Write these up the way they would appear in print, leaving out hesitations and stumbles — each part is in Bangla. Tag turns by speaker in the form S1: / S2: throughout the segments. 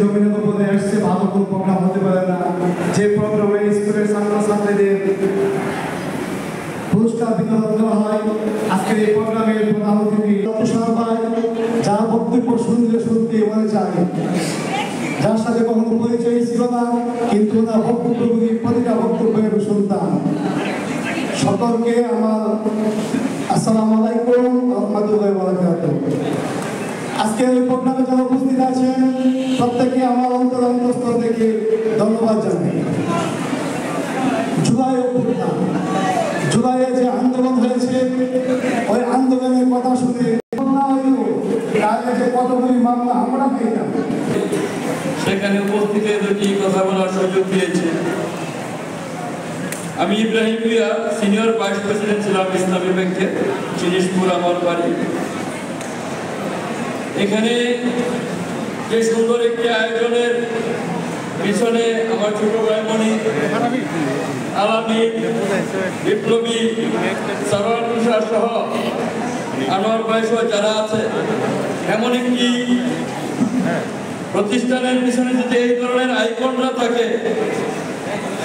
S1: জমিনের উপরে আসছে ভালো কোনো প্রোগ্রাম হতে পারে না, যে প্রোগ্রামে স্কুলের ছাত্রছাত্রীদের পুরস্কার বিতরণ করা হয়। আজকের এই প্রোগ্রামের প্রধান অতিথি সবাই যার বক্তব্য শুনলে শুনতে মনে চায়, যার সাথে কখনো পরিচয় ছিল না, কিন্তু ওনার বক্তব্যগুলি প্রতিটা বক্তব্যের শুনতাম। সকলকে আমার আসসালামু আলাইকুম ওয়া রাহমাতুল্লাহি ওয়া বারাকাতুহু। আজকে এই প্রোগ্রামে যারা উপস্থিত আছেন প্রত্যেকে আমার অন্তরস্থল থেকে ধন্যবাদ জানাই। জুলাইয়ে যে আন্দোলন হয়েছে, ওই আন্দোলনের কথা শুনে যে কতগুলি মামলা আমরা পেতাম,
S2: সেখানে উপস্থিত দুটি কথা বলার সুযোগ দিয়েছে। আমি Ibrahim Bhuiyan, senior vice president ছিলাম ইসলামী ব্যাংকে, জিনিসপুর আমার বাড়ি। এখানে যে সুন্দর একটি আয়োজনের পিছনে আমার ছোট ভাই মনি, আলামী, বিপ্লবী, সরওয়ার তুষার সহ আমার ভাই সহ যারা আছে, এমন একটি প্রতিষ্ঠানের পিছনে যদি এই ধরনের আইকনরা থাকে,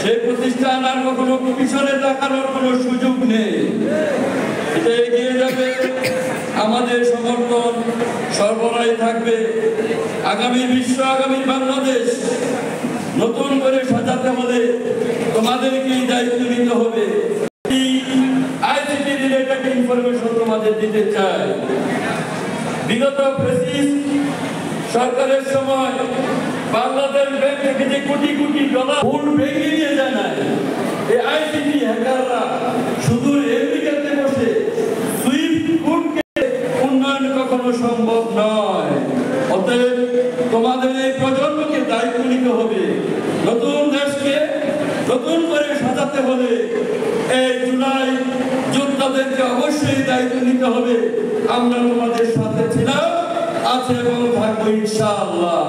S2: সেই প্রতিষ্ঠান আর কখনো পিছনে দেখানোর কোনো সুযোগ নেই। এটা এগিয়ে যাবে, আমাদের সমর্থন সর্বদাই থাকবে। আগামী বিশ্ব, আগামী বাংলাদেশ নতুন করে সাজাতে হলে তোমাদেরকেই দায়িত্ব নিতে হবে। আইসিটি রিলেটেড ইনফরমেশন তোমাদের দিতে চাই। বিগত ফ্যাসিস্ট সরকারের সময় বাংলাদেশ ব্যাংক থেকে যে কোটি কোটি ডলার ভুল ভেঙে নিয়ে যায় না, এই আইসিটি হ্যাকাররা শুধু আমেরিকাতে বসে সুইফট কোডকে উন্নয়ন কখনো সম্ভব নয়। অতএব তোমাদের এই প্রজন্মকে দায়িত্ব নিতে হবে। নতুন দেশকে নতুন করে সাজাতে হলে এই জুলাই যোদ্ধাদেরকে অবশ্যই দায়িত্ব নিতে হবে। আমরা তোমাদের সাথে ছিলাম, আছে এবং থাকবো ইনশাআল্লাহ।